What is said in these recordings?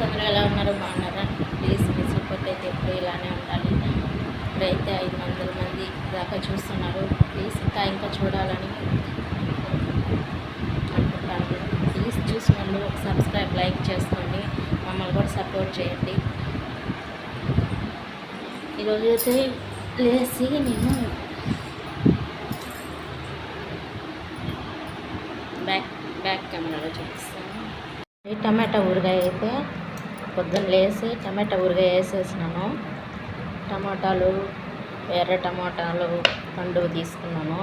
అందరూ ఎలా ఉన్నారు? బాగున్నారా? ప్లీజ్ మీ సపోర్ట్ అయితే ఎప్పుడు ఇలానే ఉండాలి. ఇప్పుడైతే 500 మంది దాకా చూస్తున్నారు. ప్లీజ్ ఇంకా చూడాలని అనుకుంటాను. ప్లీజ్ చూసిన వాళ్ళు ఒక సబ్స్క్రైబ్ లైక్ చేసుకోండి, మమ్మల్ని కూడా సపోర్ట్ చేయండి. ఈరోజు అయితే లేచి నేను బ్యాక్ కెమెరాలో చూపిస్తాను. ఈ టమాటా ఊరగాయ అయితే పొద్దున్న లేచి టమాటా ఊరగాయ వేసేసినాను. టమాటాలు, ఎర్ర టమాటాలు పండు తీసుకున్నాను.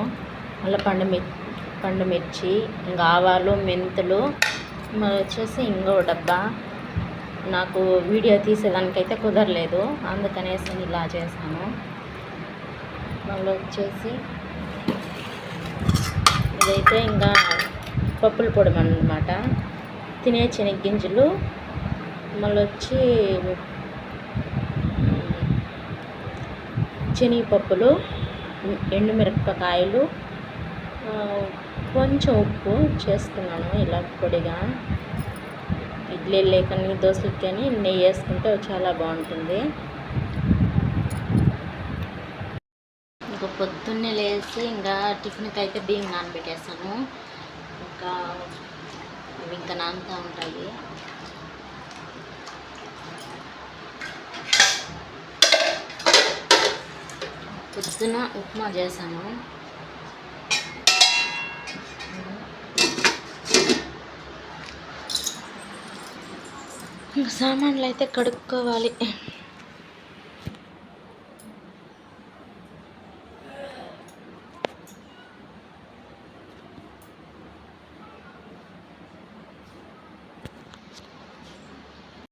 మళ్ళీ పండు మిర్చి, ఇంకా ఆవాలు, మెంతులు, మరి వచ్చేసి ఇంకో డబ్బా. నాకు వీడియో తీసేదానికైతే కుదరలేదు, అందుకనేసి ఇలా చేశాను. మళ్ళీ వచ్చేసి ఇదైతే ఇంకా పప్పుల పొడి అన్నమాట, తినే శనగ్గింజలు, మళ్ళీ వచ్చి శనగపప్పులు, ఎండుమిరపకాయలు, కొంచెం ఉప్పు చేసుకున్నాను. ఇలా పొడిగా ఇడ్లీ లేకని దోశలకి కానీ నెయ్యి వేసుకుంటే చాలా బాగుంటుంది. ఇంకా పొద్దున్నే లేచి ఇంకా టిఫిన్కి అయితే బియ్యం నానబెట్టేస్తాను. ఇంకా నానుతూ ఉంటాయి. పొద్దున ఉప్మా చేశాను. ఇంకా సామాన్లు అయితే కడుక్కోవాలి.